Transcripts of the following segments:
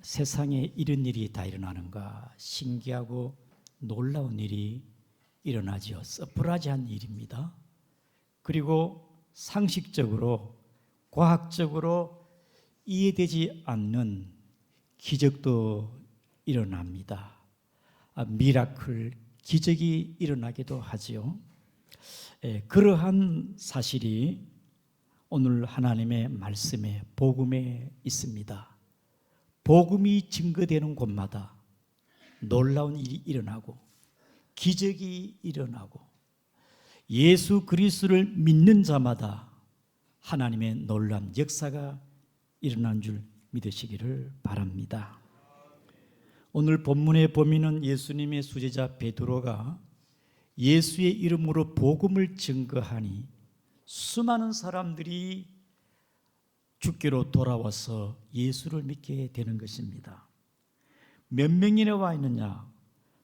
세상에 이런 일이 다 일어나는가 신기하고 놀라운 일이 일어나지요. 서프라이즈한 일입니다. 그리고 상식적으로 과학적으로 이해되지 않는 기적도 일어납니다. 미라클, 기적이 일어나기도 하지요. 그러한 사실이 오늘 하나님의 말씀에 복음에 있습니다. 복음이 증거되는 곳마다 놀라운 일이 일어나고 기적이 일어나고 예수 그리스도를 믿는 자마다 하나님의 놀라운 역사가 일어난 줄 믿으시기를 바랍니다. 오늘 본문의 범인은 예수님의 수제자 베드로가 예수의 이름으로 복음을 증거하니 수많은 사람들이 주께로 돌아와서 예수를 믿게 되는 것입니다. 몇 명이나 와 있느냐?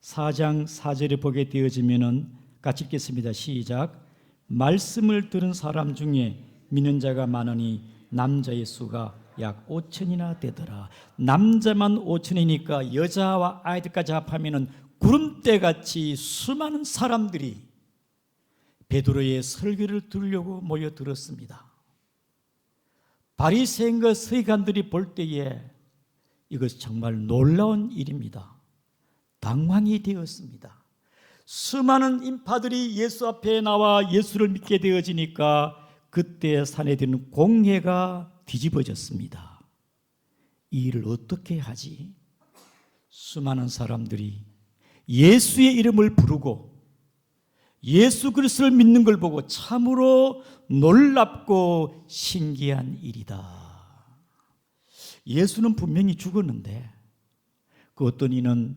4장 4절에 보게 되어지면은 같이 읽겠습니다. 시작. 말씀을 들은 사람 중에 믿는 자가 많으니 남자의 수가 약 5천이나 되더라. 남자만 5천이니까 여자와 아이들까지 합하면은 구름대같이 수많은 사람들이 베드로의 설교를 들으려고 모여들었습니다. 바리새인과 서기관들이 볼 때에 이것이 정말 놀라운 일입니다. 당황이 되었습니다. 수많은 인파들이 예수 앞에 나와 예수를 믿게 되어지니까 그때 산에 드는 공회가 뒤집어졌습니다. 이 일을 어떻게 하지? 수많은 사람들이 예수의 이름을 부르고 예수 그리스도를 믿는 걸 보고 참으로 놀랍고 신기한 일이다. 예수는 분명히 죽었는데 그 어떤 이는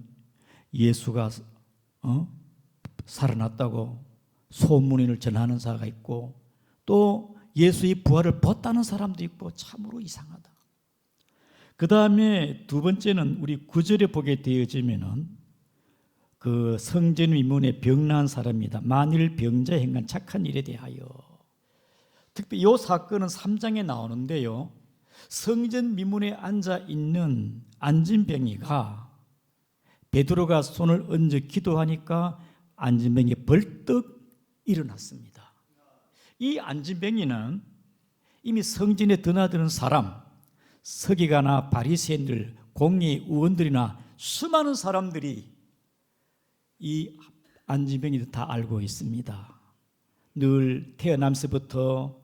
예수가 살아났다고 소문을 전하는 자가 있고 또 예수의 부활을 봤다는 사람도 있고 참으로 이상하다. 그 다음에 두 번째는 우리 9절에 보게 되어지면은 그 성전 위문에 병난 사람입니다. 만일 병자 행한 착한 일에 대하여. 특히 이 사건은 3장에 나오는데요. 성전 미문에 앉아 있는 안진뱅이가 베드로가 손을 얹어 기도하니까 안진뱅이 벌떡 일어났습니다. 이 안진뱅이는 이미 성전에 드나드는 사람, 서기관이나 바리새인들, 공의 의원들이나 수많은 사람들이 이 안진뱅이도 다 알고 있습니다. 늘 태어나면서부터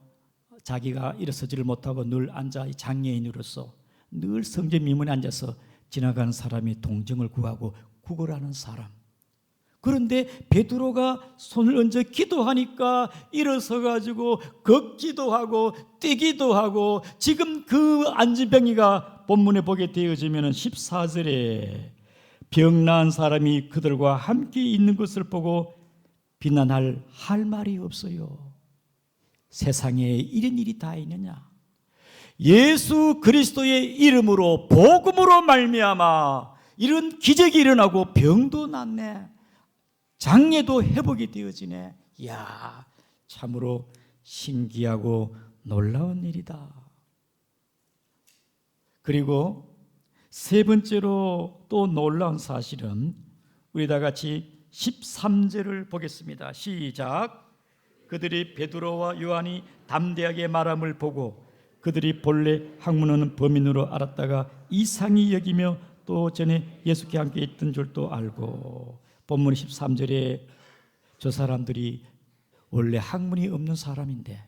자기가 일어서지를 못하고 늘 앉아 장애인으로서 늘 성전 미문에 앉아서 지나가는 사람이 동정을 구하고 구걸하는 사람. 그런데 베드로가 손을 얹어 기도하니까 일어서 가지고 걷기도 하고 뛰기도 하고 지금 그 안진뱅이가 본문에 보게 되어지면 14절에 병난 사람이 그들과 함께 있는 것을 보고 비난할 할 말이 없어요. 세상에 이런 일이 다 있느냐? 예수 그리스도의 이름으로 복음으로 말미암아 이런 기적이 일어나고 병도 낫네, 장애도 회복이 되어지네. 이야, 참으로 신기하고 놀라운 일이다. 그리고 세 번째로 또 놀라운 사실은 우리 다 같이 13절을 보겠습니다. 시작. 그들이 베드로와 요한이 담대하게 말함을 보고 그들이 본래 학문하는 범인으로 알았다가 이상히 여기며 또 전에 예수께 함께 있던 줄도 알고. 본문 13절에 저 사람들이 원래 학문이 없는 사람인데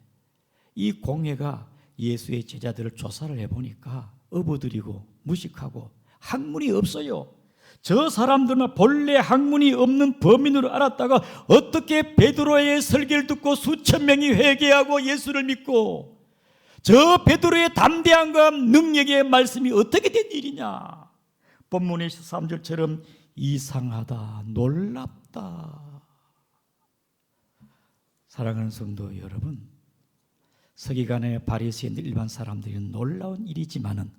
이 공회가 예수의 제자들을 조사를 해보니까 업어들이고 무식하고 학문이 없어요. 저 사람들은 본래 학문이 없는 범인으로 알았다가 어떻게 베드로의 설교를 듣고 수천 명이 회개하고 예수를 믿고 저 베드로의 담대함과 능력의 말씀이 어떻게 된 일이냐? 본문의 13절처럼 이상하다, 놀랍다. 사랑하는 성도 여러분, 서기관의 바리새인들 일반 사람들은 놀라운 일이지만은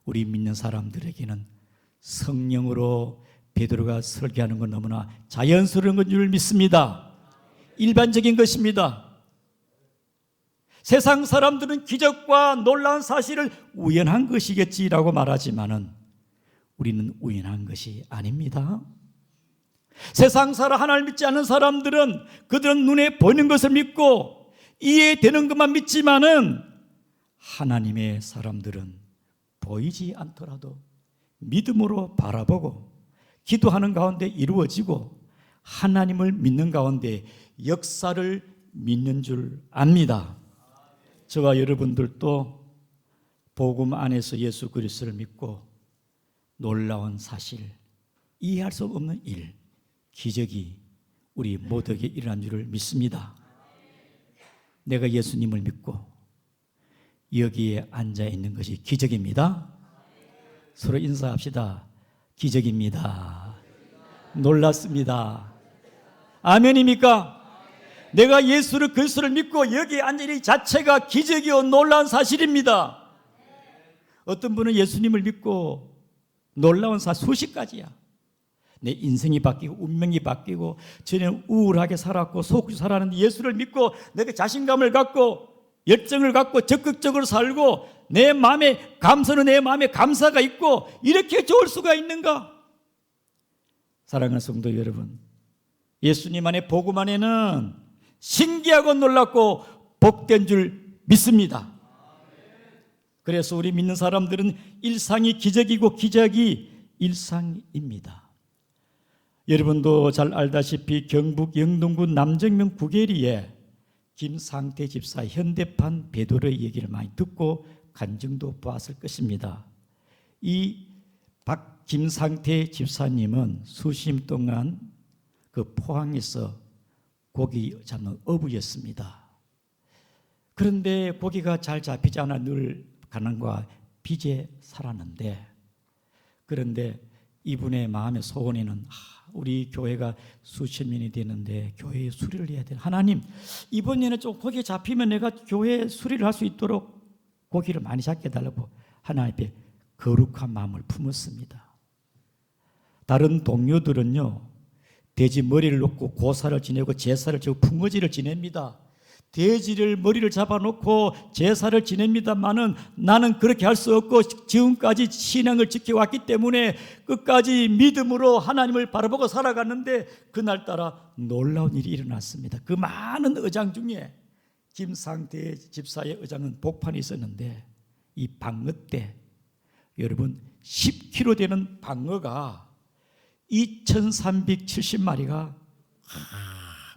우리 믿는 사람들에게는 성령으로 베드로가 설교하는 건 너무나 자연스러운 건 줄 믿습니다. 일반적인 것입니다. 세상 사람들은 기적과 놀라운 사실을 우연한 것이겠지라고 말하지만은 우리는 우연한 것이 아닙니다. 세상 사람, 하나님 믿지 않는 사람들은 그들은 눈에 보이는 것을 믿고 이해되는 것만 믿지만은 하나님의 사람들은 보이지 않더라도 믿음으로 바라보고 기도하는 가운데 이루어지고 하나님을 믿는 가운데 역사를 믿는 줄 압니다. 저와 여러분들도 복음 안에서 예수 그리스도를 믿고 놀라운 사실, 이해할 수 없는 일, 기적이 우리 모두에게 일어난 줄을 믿습니다. 내가 예수님을 믿고 여기에 앉아 있는 것이 기적입니다. 서로 인사합시다. 기적입니다. 놀랐습니다. 아멘입니까? 내가 예수를 그리스도를 믿고 여기에 앉아 있는 자체가 기적이요 놀라운 사실입니다. 어떤 분은 예수님을 믿고 놀라운 사실 수십 가지야. 내 인생이 바뀌고 운명이 바뀌고 전에는 우울하게 살았고 속으로 살았는데 예수를 믿고 내가 자신감을 갖고 열정을 갖고 적극적으로 살고 내 마음에 감사는 내 마음에 감사가 있고 이렇게 좋을 수가 있는가? 사랑하는 성도 여러분, 예수님 안에 복음 안에는 신기하고 놀랍고 복된 줄 믿습니다. 그래서 우리 믿는 사람들은 일상이 기적이고 기적이 일상입니다. 여러분도 잘 알다시피 경북 영동군 남정면 구계리에 김상태 집사 현대판 베드로의 얘기를 많이 듣고 간증도 보았을 것입니다. 이 김상태 집사님은 수심 동안 그 포항에서 고기 잡는 어부였습니다. 그런데 고기가 잘 잡히지 않아 늘 가난과 빚에 살았는데, 그런데 이분의 마음의 소원에는 우리 교회가 수천 명이 되는데 교회에 수리를 해야 돼. 하나님, 이번에는 좀 고기 잡히면 내가 교회에 수리를 할 수 있도록 고기를 많이 잡게 해달라고 하나님 앞에 거룩한 마음을 품었습니다. 다른 동료들은요, 돼지 머리를 놓고 고사를 지내고 제사를 지내고 풍어지를 지냅니다. 돼지를 머리를 잡아놓고 제사를 지냅니다마는 나는 그렇게 할 수 없고 지금까지 신앙을 지켜왔기 때문에 끝까지 믿음으로 하나님을 바라보고 살아갔는데 그날따라 놀라운 일이 일어났습니다. 그 많은 의장 중에 김상태 집사의 의장은 복판이 있었는데 이 방어 때 여러분 10kg 되는 방어가 2370마리가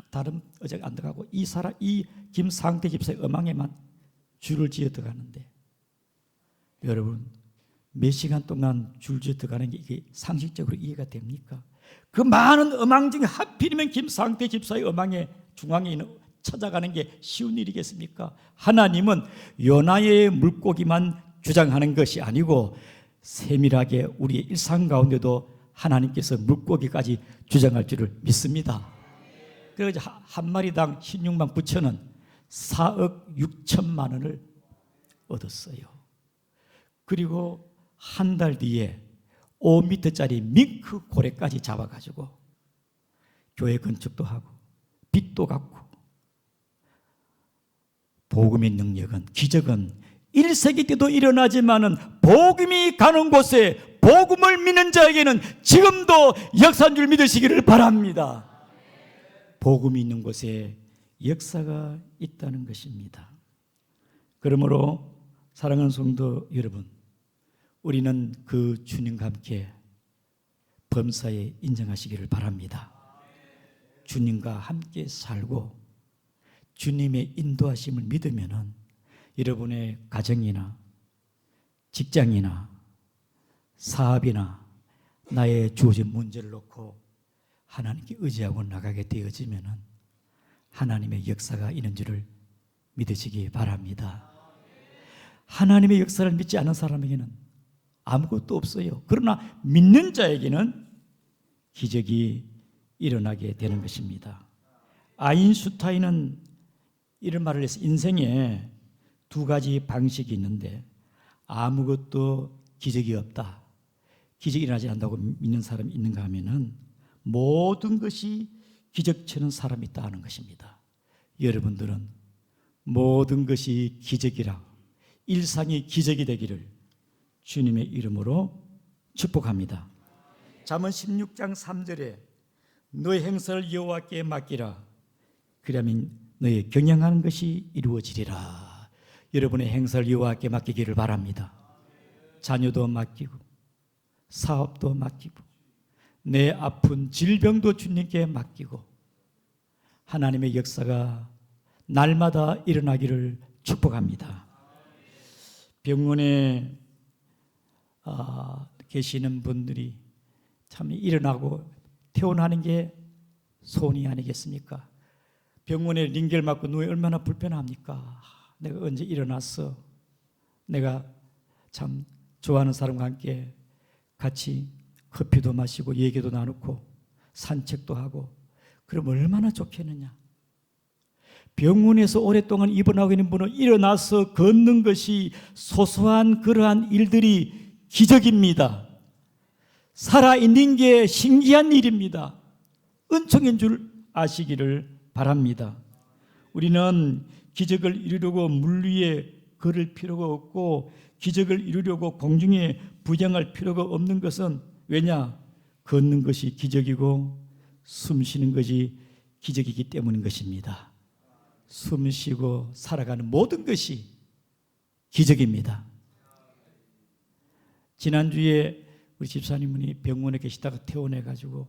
다른 의자가 안 들어가고 이 김상태 집사의 어망에만 줄을 지어 들어가는데, 여러분 몇 시간 동안 줄 지어 들어가는 게 이게 상식적으로 이해가 됩니까? 그 많은 어망 중에 하필이면 김상태 집사의 어망의 중앙에 있는 찾아가는 게 쉬운 일이겠습니까? 하나님은 요나의 물고기만 주장하는 것이 아니고 세밀하게 우리의 일상 가운데도 하나님께서 물고기까지 주장할 줄을 믿습니다. 그래서 한 마리당 16만 9천 원, 4억 6천만 원을 얻었어요. 그리고 한 달 뒤에 5m짜리 밍크 고래까지 잡아가지고 교회 건축도 하고 빚도 갚고, 복음의 능력은, 기적은 1세기 때도 일어나지만은 복음이 가는 곳에 복음을 믿는 자에게는 지금도 역사인 줄 믿으시기를 바랍니다. 복음이 있는 곳에 역사가 있다는 것입니다. 그러므로 사랑하는 성도 여러분, 우리는 그 주님과 함께 범사에 인정하시기를 바랍니다. 주님과 함께 살고 주님의 인도하심을 믿으면은 여러분의 가정이나 직장이나 사업이나 나의 주어진 문제를 놓고 하나님께 의지하고 나가게 되어지면은 하나님의 역사가 있는 줄을 믿으시기 바랍니다. 하나님의 역사를 믿지 않은 사람에게는 아무것도 없어요. 그러나 믿는 자에게는 기적이 일어나게 되는 것입니다. 아인슈타인은 이런 말을 해서 인생에 두 가지 방식이 있는데 아무것도 기적이 없다, 기적이 일어나지 않는다고 믿는 사람이 있는가 하면은 모든 것이 기적처럼 사람이 있다 하는 것입니다. 여러분들은 모든 것이 기적이라, 일상이 기적이 되기를 주님의 이름으로 축복합니다. 잠언 16장 3절에 너의 행사를 여호와께 맡기라. 그러면 너의 경영하는 것이 이루어지리라. 여러분의 행사를 여호와께 맡기기를 바랍니다. 자녀도 맡기고 사업도 맡기고 내 아픈 질병도 주님께 맡기고 하나님의 역사가 날마다 일어나기를 축복합니다. 병원에 계시는 분들이 참 일어나고 퇴원하는 게 소원이 아니겠습니까? 병원에 링겔 맞고 누워 얼마나 불편합니까? 내가 언제 일어났어? 내가 참 좋아하는 사람과 함께 같이 커피도 마시고 얘기도 나누고 산책도 하고 그럼 얼마나 좋겠느냐. 병원에서 오랫동안 입원하고 있는 분은 일어나서 걷는 것이 소소한 그러한 일들이 기적입니다. 살아있는 게 신기한 일입니다. 은총인 줄 아시기를 바랍니다. 우리는 기적을 이루려고 물 위에 걸을 필요가 없고 기적을 이루려고 공중에 부양할 필요가 없는 것은 왜냐? 걷는 것이 기적이고 숨 쉬는 것이 기적이기 때문인 것입니다. 숨 쉬고 살아가는 모든 것이 기적입니다. 지난주에 우리 집사님이 병원에 계시다가 퇴원해가지고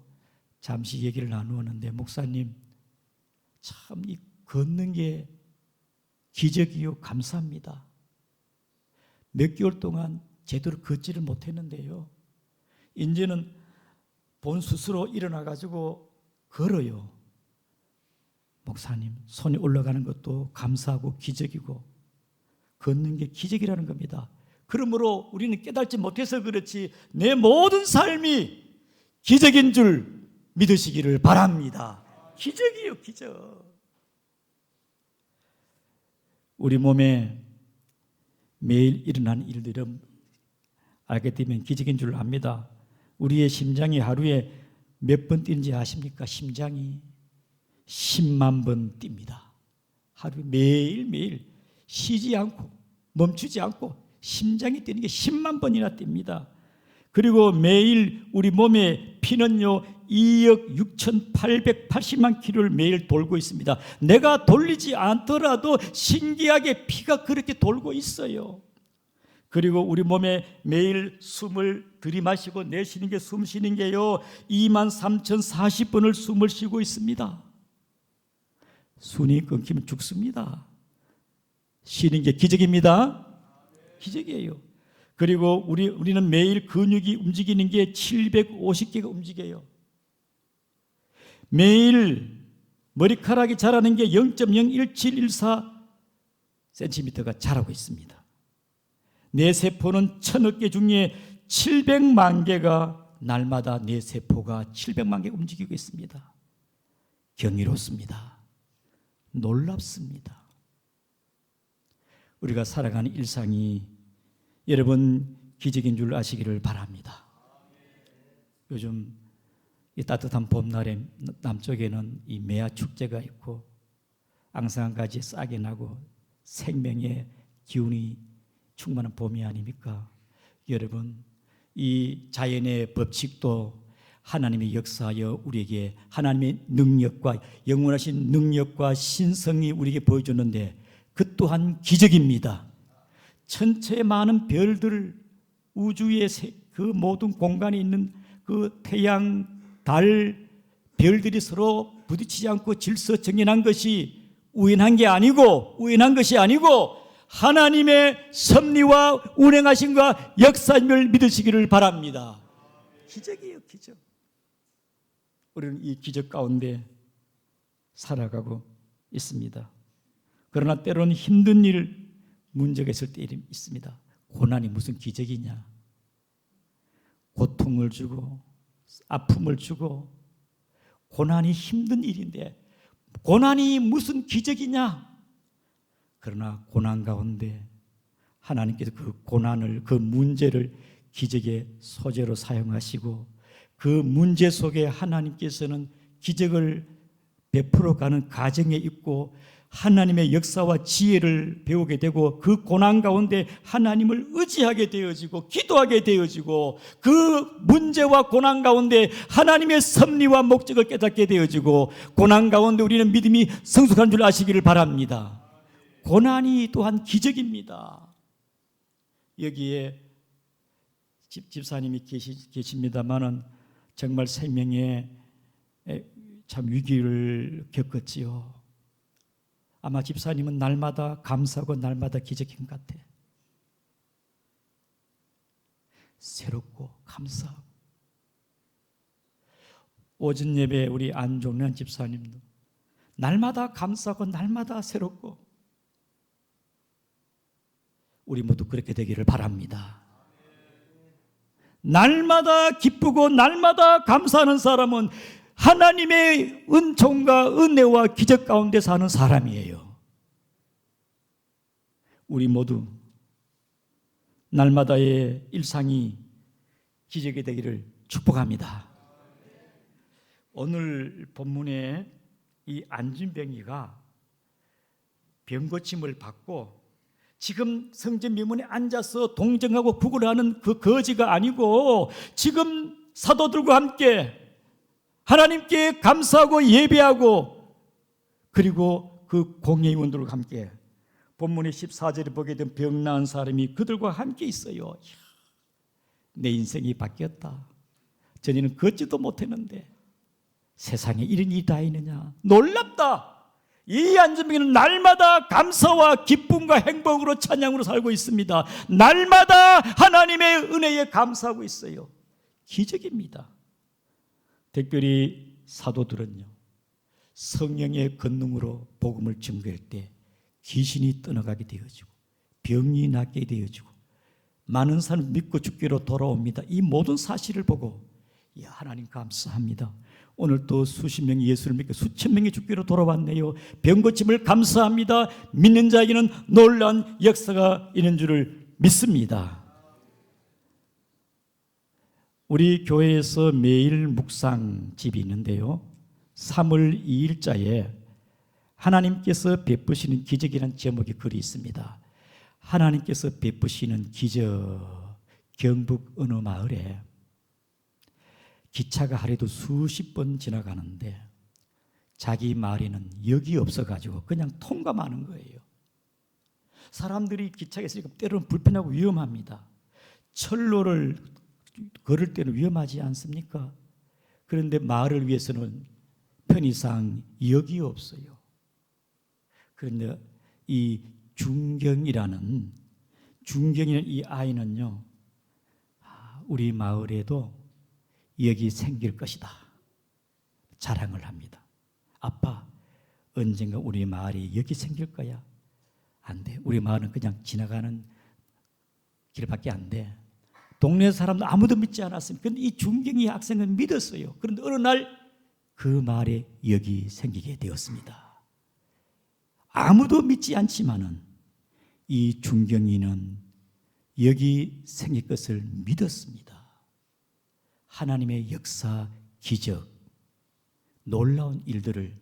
잠시 얘기를 나누었는데 목사님 참 이 걷는 게 기적이요 감사합니다. 몇 개월 동안 제대로 걷지를 못했는데요. 이제는 본 스스로 일어나가지고 걸어요. 목사님 손이 올라가는 것도 감사하고 기적이고 걷는 게 기적이라는 겁니다. 그러므로 우리는 깨닫지 못해서 그렇지 내 모든 삶이 기적인 줄 믿으시기를 바랍니다. 기적이요 기적. 우리 몸에 매일 일어나는 일들은 알게 되면 기적인 줄 압니다. 우리의 심장이 하루에 몇 번 뛰는지 아십니까? 심장이 10만 번 뜁니다. 하루에 매일매일 쉬지 않고 멈추지 않고 심장이 뛰는 게 10만 번이나 뜁니다. 그리고 매일 우리 몸에 피는요 2억 6,880만 킬로를 매일 돌고 있습니다. 내가 돌리지 않더라도 신기하게 피가 그렇게 돌고 있어요. 그리고 우리 몸에 매일 숨을 들이마시고 내쉬는 게 숨 쉬는 게요 23,040번을 숨을 쉬고 있습니다. 숨이 끊기면 죽습니다. 쉬는 게 기적입니다. 기적이에요. 그리고 우리는 매일 근육이 움직이는 게 750개가 움직여요. 매일 머리카락이 자라는 게 0.01714cm가 자라고 있습니다. 내 세포는 1000억 개 중에 700만 개가 날마다 내 세포가 700만 개 움직이고 있습니다. 경이롭습니다. 놀랍습니다. 우리가 살아가는 일상이 여러분 기적인 줄 아시기를 바랍니다. 요즘 이 따뜻한 봄날에 남쪽에는 이 매화 축제가 있고 앙상가지 싹이 나고 생명의 기운이 충만한 봄이 아닙니까? 여러분 이 자연의 법칙도 하나님의 역사하여 우리에게 하나님의 능력과 영원하신 능력과 신성이 우리에게 보여주는데 그 또한 기적입니다. 천체의 많은 별들, 우주의 그 모든 공간에 있는 그 태양, 달, 별들이 서로 부딪히지 않고 질서 정연한 것이 우연한 것이 아니고 하나님의 섭리와 운행하심과 역사임을 믿으시기를 바랍니다. 기적이에요, 기적. 우리는 이 기적 가운데 살아가고 있습니다. 그러나 때로는 힘든 일, 문제가 있을 때 있습니다. 고난이 무슨 기적이냐? 고통을 주고 아픔을 주고 고난이 힘든 일인데 고난이 무슨 기적이냐? 그러나 고난 가운데 하나님께서 그 고난을, 그 문제를 기적의 소재로 사용하시고 그 문제 속에 하나님께서는 기적을 베풀어 가는 과정에 있고 하나님의 역사와 지혜를 배우게 되고 그 고난 가운데 하나님을 의지하게 되어지고 기도하게 되어지고 그 문제와 고난 가운데 하나님의 섭리와 목적을 깨닫게 되어지고 고난 가운데 우리는 믿음이 성숙한 줄 아시기를 바랍니다. 고난이 또한 기적입니다. 여기에 집사님이 계십니다마는 정말 생명에 참 위기를 겪었지요. 아마 집사님은 날마다 감사하고 날마다 기적인 것 같아. 새롭고 감사하고. 오전 예배 우리 안종련 집사님도 날마다 감사하고 날마다 새롭고, 우리 모두 그렇게 되기를 바랍니다. 날마다 기쁘고 날마다 감사하는 사람은 하나님의 은총과 은혜와 기적 가운데 사는 사람이에요. 우리 모두 날마다의 일상이 기적이 되기를 축복합니다. 오늘 본문에 이 안진병이가 병고침을 받고 지금 성전 미문에 앉아서 동정하고 구걸하는 그 거지가 아니고 지금 사도들과 함께 하나님께 감사하고 예배하고 그리고 그 공회의원들과 함께 본문의 14절에 보게 된 병 나은 사람이 그들과 함께 있어요. 내 인생이 바뀌었다. 전에는 걷지도 못했는데 세상에 이런 일이 다 있느냐. 놀랍다. 이 안진병이는 날마다 감사와 기쁨과 행복으로 찬양으로 살고 있습니다. 날마다 하나님의 은혜에 감사하고 있어요. 기적입니다. 특별히 사도들은요, 성령의 권능으로 복음을 증거할 때 귀신이 떠나가게 되어지고 병이 낫게 되어지고 많은 사람 믿고 죽기로 돌아옵니다. 이 모든 사실을 보고 하나님 감사합니다. 오늘 또 수십 명이 예수를 믿고 수천 명이 죽기로 돌아왔네요. 병 고침을 감사합니다. 믿는 자에게는 놀라운 역사가 있는 줄을 믿습니다. 우리 교회에서 매일 묵상집이 있는데요, 3월 2일자에 하나님께서 베푸시는 기적이라는 제목의 글이 있습니다. 하나님께서 베푸시는 기적. 경북 어느 마을에 기차가 하루에도 수십 번 지나가는데 자기 마을에는 역이 없어가지고 그냥 통과하는 거예요. 사람들이 기차에 있으니까 때로는 불편하고 위험합니다. 철로를 걸을 때는 위험하지 않습니까? 그런데 마을을 위해서는 편의상 역이 없어요. 그런데 이 준경이라는 이 아이는요, 우리 마을에도 역이 생길 것이다 자랑을 합니다. 아빠, 언젠가 우리 마을에 역이 생길 거야. 안 돼. 우리 마을은 그냥 지나가는 길밖에 안 돼. 동네 사람도 아무도 믿지 않았습니다. 그런데 이 준경이 학생은 믿었어요. 그런데 어느 날 그 마을에 역이 생기게 되었습니다. 아무도 믿지 않지만은 이 준경이는 역이 생길 것을 믿었습니다. 하나님의 역사, 기적, 놀라운 일들을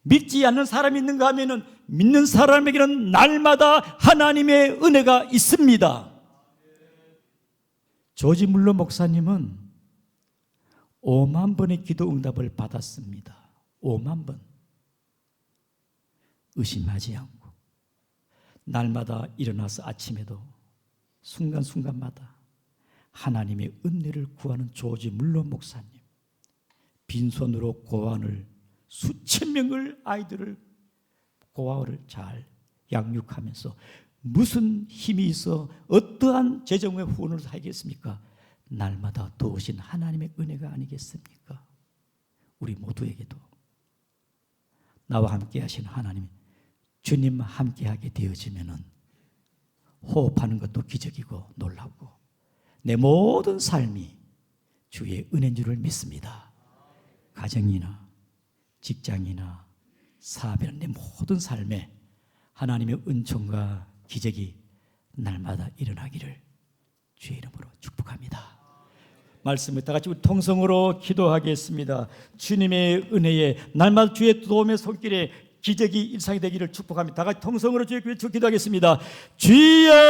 믿지 않는 사람이 있는가 하면은 믿는 사람에게는 날마다 하나님의 은혜가 있습니다. 조지 물러 목사님은 5만 번의 기도 응답을 받았습니다. 5만 번. 의심하지 않고 날마다 일어나서 아침에도 순간순간마다 하나님의 은혜를 구하는 조지 물러 목사님, 빈손으로 고아를 수천 명을 아이들을 고아를 잘 양육하면서 무슨 힘이 있어 어떠한 재정의 후원을 하겠습니까? 날마다 도우신 하나님의 은혜가 아니겠습니까? 우리 모두에게도 나와 함께 하신 하나님, 주님과 함께하게 되어지면은 호흡하는 것도 기적이고 놀랍고 내 모든 삶이 주의 은혜인 줄을 믿습니다. 가정이나 직장이나 사업이나 내 모든 삶에 하나님의 은총과 기적이 날마다 일어나기를 주의 이름으로 축복합니다. 말씀을 다 같이 통성으로 기도하겠습니다. 주님의 은혜에 날마다 주의 도움의 손길에 기적이 일상이 되기를 축복합니다. 다 같이 통성으로 주여 기도하겠습니다. 주여